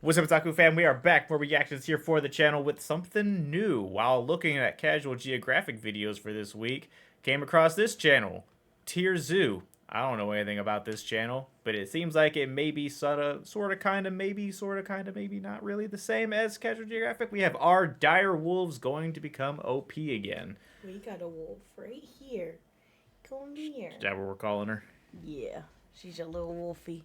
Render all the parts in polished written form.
What's up, Otaku fam? We are back for reactions here for the channel with something new. While looking at casual geographic videos for this week, came across this channel, TierZoo. I don't know anything about this channel, but it seems like it may be sorta, kinda, maybe not really the same as casual geographic. We have our dire wolves going to become OP again. We got a wolf right here. Come here. Is that what we're calling her? Yeah, she's a little wolfie.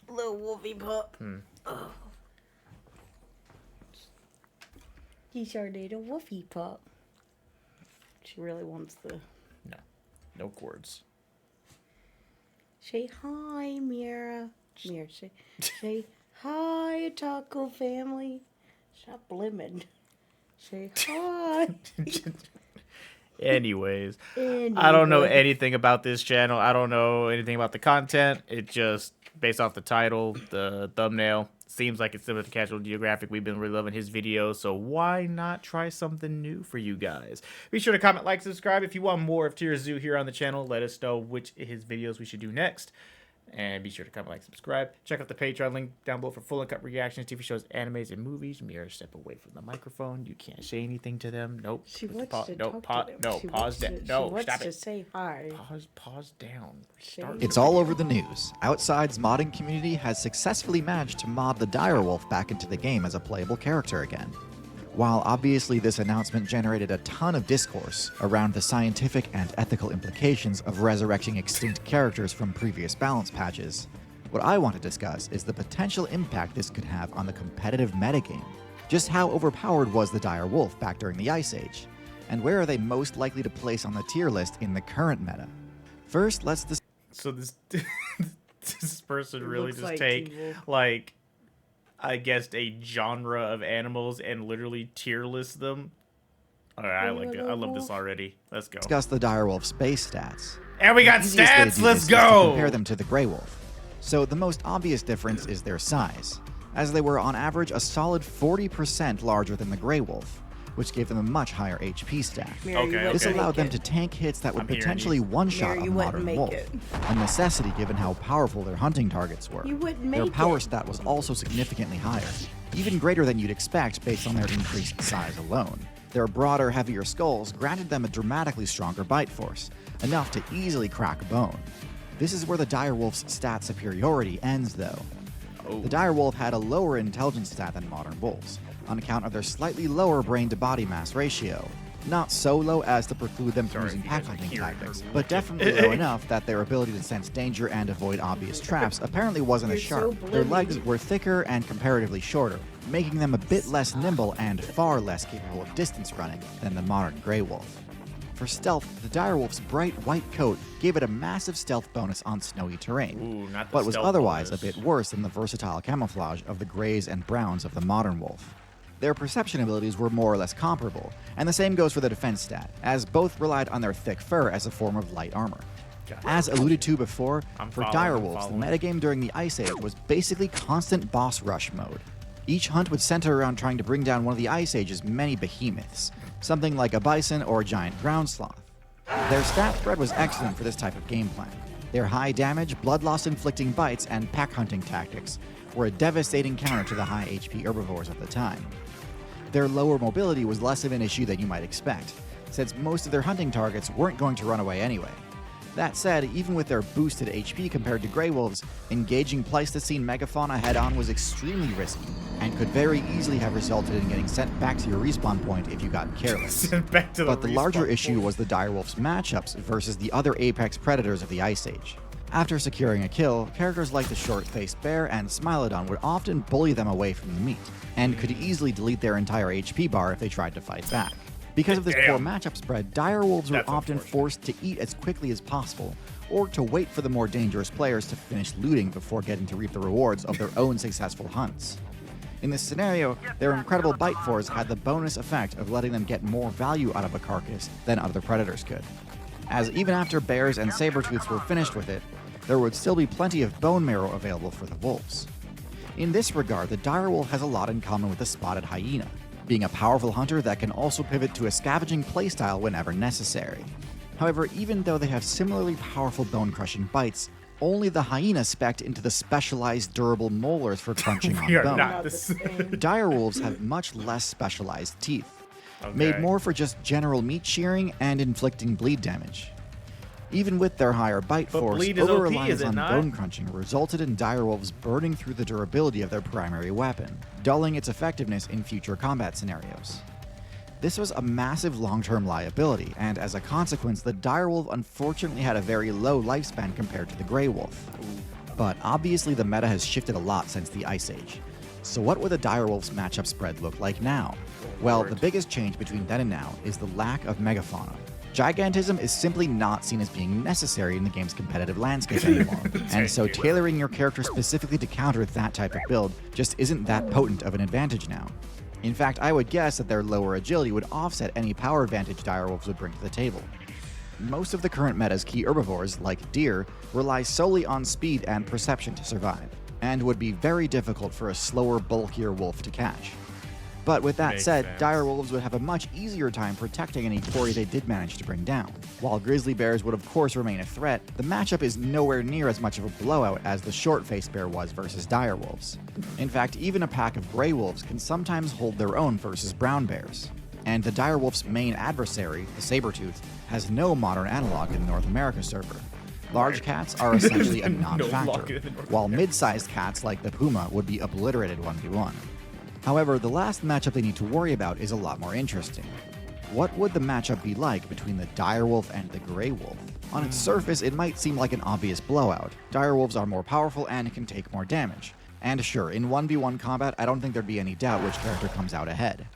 Little wolfie pup. Oh. She's our little wolfie pup. She really wants the... No chords. Say hi, Mira. Mira, say hi, Otaku family. Stop blimmin'. Say hi. Anyways, I don't know anything about this channel. I don't know anything about the content. It just, based off the title, the thumbnail, seems like it's similar to Casual Geographic. We've been really loving his videos, so why not try something new for you guys? Be sure to comment, like, subscribe. If you want more of TierZoo here on the channel, let us know which of his videos we should do next. And be sure to comment, like, subscribe. Check out the Patreon link down below for full uncut reactions, TV shows, animes, and movies. Mira, step away from the microphone. You can't say anything to them. Nope. She wants to talk to them. No, pause down. No, she wants stop to it. say hi. Pause down. It's all over the news. Outside's modding community has successfully managed to mod the direwolf back into the game as a playable character again. While obviously this announcement generated a ton of discourse around the scientific and ethical implications of resurrecting extinct characters from previous balance patches, what I want to discuss is the potential impact this could have on the competitive metagame. Just how overpowered was the direwolf back during the Ice Age? And where are they most likely to place on the tier list in the current meta? First, let's discuss. So this this person really looks just like take evil. like, I guess, a genre of animals and literally tier list them. All right, I like it. I love this already. Let's go. Discuss the direwolf's base stats. And we got The easiest way to stats. do Let's this is to go. compare them to the gray wolf. So the most obvious difference is their size, as they were on average a solid 40% larger than the gray wolf, which gave them a much higher HP stat. Mira, you Okay, wouldn't This okay. allowed them make to it. tank hits that would I'm hearing potentially you. one-shot Mary, a you wouldn't modern make wolf, it. a necessity given how powerful their hunting targets were. You wouldn't Their make power it. stat was also significantly higher, even greater than you'd expect based on their increased size alone. Their broader, heavier skulls granted them a dramatically stronger bite force, enough to easily crack a bone. This is where the direwolf's stat superiority ends, though. Oh. The direwolf had a lower intelligence stat than modern wolves, on account of their slightly lower brain-to-body mass ratio. Not so low as to preclude them from Sorry using if you pack guys are hunting hearing tactics, her but definitely low enough that their ability to sense danger and avoid obvious traps apparently wasn't as You're so sharp. Their legs blimmy. were thicker and comparatively shorter, making them a bit less nimble and far less capable of distance running than the modern gray wolf. For stealth, the direwolf's bright white coat gave it a massive stealth bonus on snowy terrain, Ooh, not the but was stealth otherwise bonus. a bit worse than the versatile camouflage of the grays and browns of the modern wolf. Their perception abilities were more or less comparable, and the same goes for the defense stat, as both relied on their thick fur as a form of light armor. Gotcha. As alluded to before, I'm for following, I'm direwolves, the following. metagame during the Ice Age was basically constant boss rush mode. Each hunt would center around trying to bring down one of the Ice Age's many behemoths, something like a bison or a giant ground sloth. Their stat spread was excellent for this type of game plan. Their high damage, blood loss inflicting bites, and pack hunting tactics were a devastating counter to the high HP herbivores of the time. Their lower mobility was less of an issue than you might expect, since most of their hunting targets weren't going to run away anyway. That said, even with their boosted HP compared to gray wolves, engaging Pleistocene megafauna head-on was extremely risky, and could very easily have resulted in getting sent back to your respawn point if you got careless. Back to But the larger respawn issue point. was the direwolf's matchups versus the other apex predators of the Ice Age. After securing a kill, characters like the short-faced bear and Smilodon would often bully them away from the meat, and could easily delete their entire HP bar if they tried to fight back. Because of this poor Damn. matchup spread, direwolves were That's often unfortunate. forced to eat as quickly as possible, or to wait for the more dangerous players to finish looting before getting to reap the rewards of their own successful hunts. In this scenario, their incredible bite force had the bonus effect of letting them get more value out of a carcass than other predators could, as even after bears and saber-tooths were finished with it, there would still be plenty of bone marrow available for the wolves. In this regard, the direwolf has a lot in common with the spotted hyena, being a powerful hunter that can also pivot to a scavenging playstyle whenever necessary. However, even though they have similarly powerful bone-crushing bites, Only the hyena spec'd into the specialized durable molars for crunching on We are bone. not Not the the same. same. Direwolves have much less specialized teeth, Okay. made more for just general meat shearing and inflicting bleed damage. Even with their higher bite But force, bleed is OP, over-reliance is it on not? bone crunching resulted in direwolves burning through the durability of their primary weapon, dulling its effectiveness in future combat scenarios. This was a massive long-term liability, and as a consequence, the direwolf unfortunately had a very low lifespan compared to the grey wolf. But obviously the meta has shifted a lot since the Ice Age. So what would the direwolf's matchup spread look like now? Well, the biggest change between then and now is the lack of megafauna. Gigantism is simply not seen as being necessary in the game's competitive landscape anymore, and so tailoring your character specifically to counter that type of build just isn't that potent of an advantage now. In fact, I would guess that their lower agility would offset any power advantage direwolves would bring to the table. Most of the current meta's key herbivores, like deer, rely solely on speed and perception to survive, and would be very difficult for a slower, bulkier wolf to catch. But with that Makes said, sense. direwolves would have a much easier time protecting any quarry they did manage to bring down. While grizzly bears would of course remain a threat, the matchup is nowhere near as much of a blowout as the short-faced bear was versus direwolves. In fact, even a pack of gray wolves can sometimes hold their own versus brown bears. And the direwolf's main adversary, the saber-tooth, has no modern analog in the North America server. Large cats are essentially a No non-factor, longer in the North while America. mid-sized cats like the puma would be obliterated 1v1. However, the last matchup they need to worry about is a lot more interesting. What would the matchup be like between the direwolf and the grey wolf? On its surface, it might seem like an obvious blowout. Direwolves are more powerful and can take more damage. And sure, in 1v1 combat, I don't think there'd be any doubt which character comes out ahead.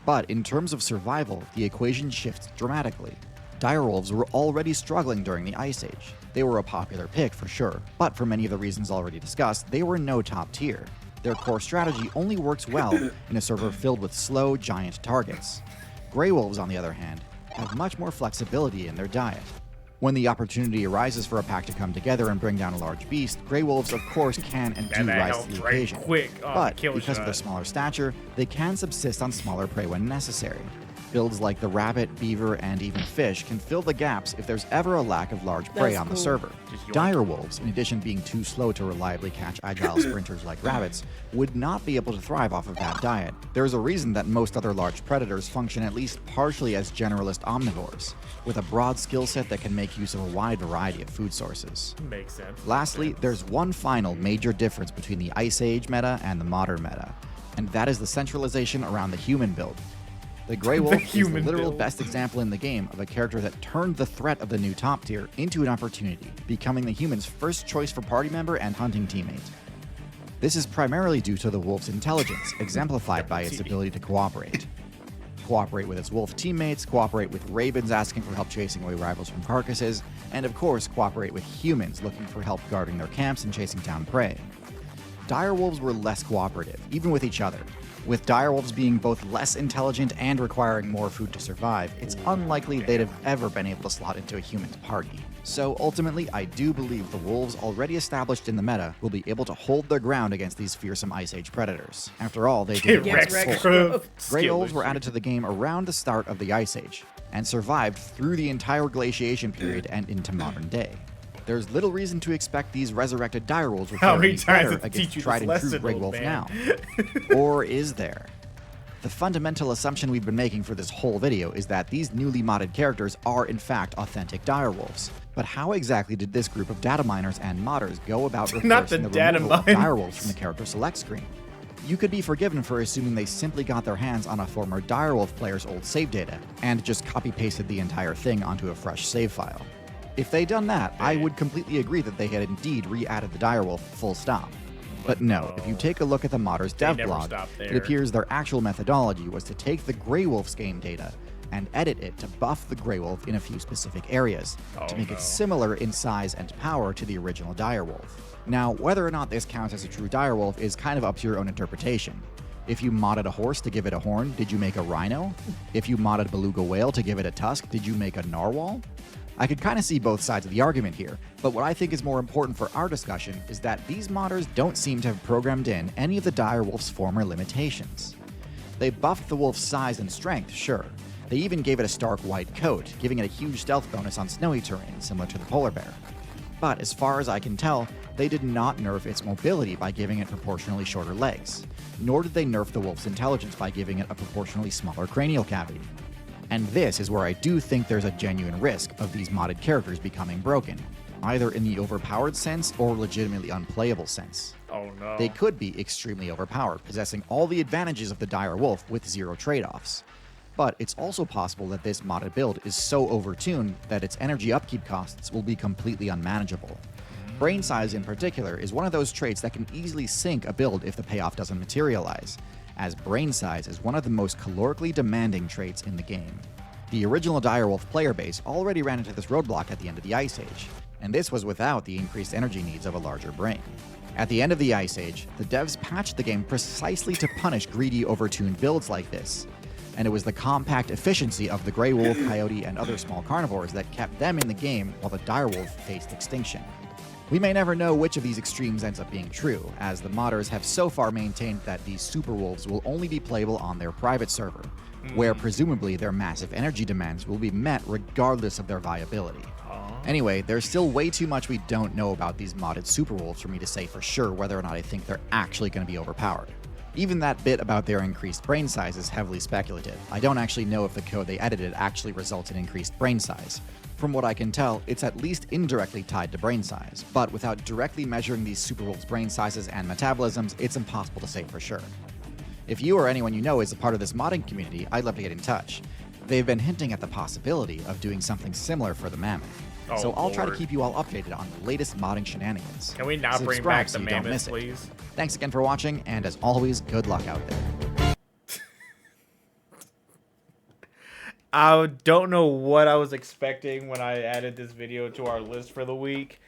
But in terms of survival, the equation shifts dramatically. Direwolves were already struggling during the Ice Age. They were a popular pick for sure, but for many of the reasons already discussed, they were no top tier. Their core strategy only works well in a server filled with slow, giant targets. Grey wolves, on the other hand, have much more flexibility in their diet. When the opportunity arises for a pack to come together and bring down a large beast, grey wolves of course can and do And that rise helped to the right occasion. quick on But the kill because of shot. their smaller stature, they can subsist on smaller prey when necessary. Builds like the rabbit, beaver, and even fish can fill the gaps if there's ever a lack of large prey That's on the cool. server. Just yoink. Dire wolves, in addition to being too slow to reliably catch agile sprinters like rabbits, would not be able to thrive off of that diet. There's a reason that most other large predators function at least partially as generalist omnivores, with a broad skill set that can make use of a wide variety of food sources. Makes sense. Lastly, there's one final major difference between the Ice Age meta and the modern meta, and that is the centralization around the human build. The Grey Wolf is the human literal build. best example in the game of a character that turned the threat of the new top tier into an opportunity, becoming the human's first choice for party member and hunting teammate. This is primarily due to the wolf's intelligence, exemplified by its ability to cooperate. Cooperate with its wolf teammates, cooperate with ravens asking for help chasing away rivals from carcasses, and of course cooperate with humans looking for help guarding their camps and chasing down prey. Direwolves were less cooperative, even with each other. With direwolves being both less intelligent and requiring more food to survive, it's unlikely they'd have ever been able to slot into a human's party. So ultimately, I do believe the wolves already established in the meta will be able to hold their ground against these fearsome Ice Age predators. After all, they did it Rex once Rex before. Grove. Grey wolves were added to the game around the start of the Ice Age, and survived through the entire glaciation period and into modern day. There's little reason to expect these resurrected direwolves will How fare many any times better did they against teach you tried this and true lesson, Grey old wolf man? now. Or is there? The fundamental assumption we've been making for this whole video is that these newly modded characters are in fact authentic direwolves. But how exactly did this group of data miners and modders go about Not the reversing the data removal of miners. direwolves from the character select screen? You could be forgiven for assuming they simply got their hands on a former direwolf player's old save data and just copy-pasted the entire thing onto a fresh save file. If they'd done that, I would completely agree that they had indeed re-added the direwolf full stop. But no, if you take a look at the modders' dev never blog, stopped it there. appears their actual methodology was to take the Grey Wolf's game data and edit it to buff the Grey Wolf in a few specific areas, to make it similar in size and power to the original direwolf. Now, whether or not this counts as a true direwolf is kind of up to your own interpretation. If you modded a horse to give it a horn, did you make a rhino? If you modded a beluga whale to give it a tusk, did you make a narwhal? I could kind of see both sides of the argument here, but what I think is more important for our discussion is that these modders don't seem to have programmed in any of the direwolf's former limitations. They buffed the wolf's size and strength, sure. They even gave it a stark white coat, giving it a huge stealth bonus on snowy terrain, similar to the polar bear. But as far as I can tell, they did not nerf its mobility by giving it proportionally shorter legs, nor did they nerf the wolf's intelligence by giving it a proportionally smaller cranial cavity. And this is where I do think there's a genuine risk of these modded characters becoming broken, either in the overpowered sense or legitimately unplayable sense. Oh no. They could be extremely overpowered, possessing all the advantages of the dire wolf with zero trade-offs. But it's also possible that this modded build is so overtuned that its energy upkeep costs will be completely unmanageable. Brain size in particular is one of those traits that can easily sink a build if the payoff doesn't materialize, as brain size is one of the most calorically demanding traits in the game. The original direwolf player base already ran into this roadblock at the end of the Ice Age, and this was without the increased energy needs of a larger brain. At the end of the Ice Age, the devs patched the game precisely to punish greedy, overtuned builds like this, and it was the compact efficiency of the gray wolf, coyote, and other small carnivores that kept them in the game while the direwolf faced extinction. We may never know which of these extremes ends up being true, as the modders have so far maintained that these super wolves will only be playable on their private server, where presumably their massive energy demands will be met regardless of their viability. Anyway, there's still way too much we don't know about these modded super wolves for me to say for sure whether or not I think they're actually going to be overpowered. Even that bit about their increased brain size is heavily speculative. I don't actually know if the code they edited actually results in increased brain size. From what I can tell, it's at least indirectly tied to brain size, but without directly measuring these super wolves' brain sizes and metabolisms, it's impossible to say for sure. If you or anyone you know is a part of this modding community, I'd love to get in touch. They've been hinting at the possibility of doing something similar for the mammoth. So I'll try to keep you all updated on the latest modding shenanigans. Can we not bring back the mammoth, please? Thanks again for watching, and as always, good luck out there. I don't know what I was expecting when I added this video to our list for the week,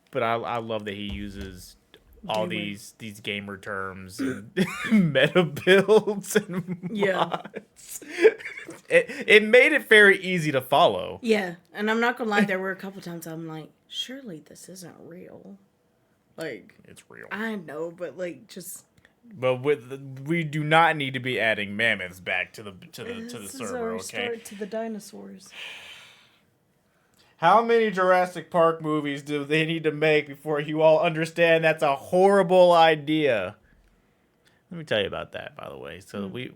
but I love that he uses all these gamer terms and meta builds and mods. It made it very easy to follow. Yeah, and I'm not gonna lie, there were a couple times I'm like, surely this isn't real. Like, it's real. I know, but like, just. But we do not need to be adding mammoths back to the This is server. our Okay. start to the dinosaurs. How many Jurassic Park movies do they need to make before you all understand that's a horrible idea? Let me tell you about that, by the way. So we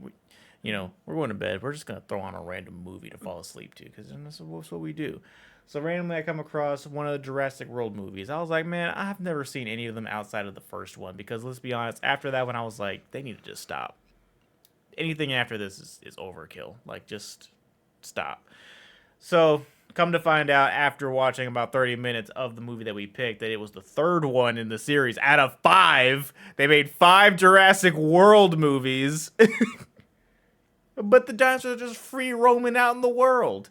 you know, we're going to bed. We're just going to throw on a random movie to fall asleep to, because that's what we do. So randomly I come across one of the Jurassic World movies. I was like, man, I've never seen any of them outside of the first one, because let's be honest, after that one I was like, they need to just stop. Anything after this is overkill. Like, just stop. So come to find out after watching about 30 minutes of the movie that we picked that it was the third one in the series out of 5. They made 5 Jurassic World movies. But the dinosaurs are just free roaming out in the world.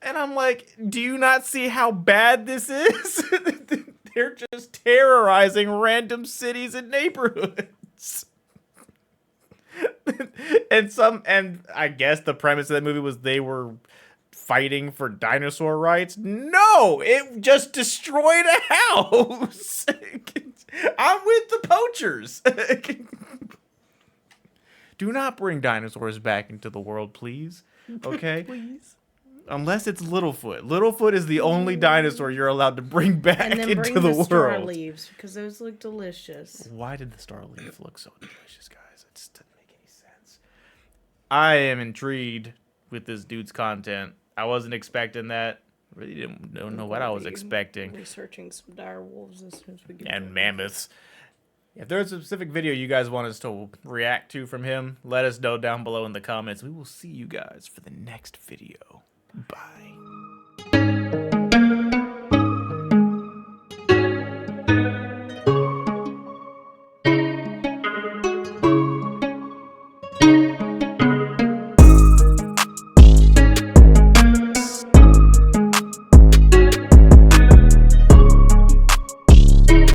And I'm like, do you not see how bad this is? They're just terrorizing random cities and neighborhoods. And I guess the premise of that movie was they were fighting for dinosaur rights. No, it just destroyed a house. I'm with the poachers. Do not bring dinosaurs back into the world, please. Okay? Please. Unless it's Littlefoot. Littlefoot is the only dinosaur you're allowed to bring back And then into bring the the star world. leaves, because those look delicious. Why did the star leaf look so delicious, guys? It just doesn't make any sense. I am intrigued with this dude's content. I wasn't expecting that. Really don't know what I was expecting. Researching some dire wolves as soon as we get And mammoths. If there's a specific video you guys want us to react to from him, let us know down below in the comments. We will see you guys for the next video. Bye.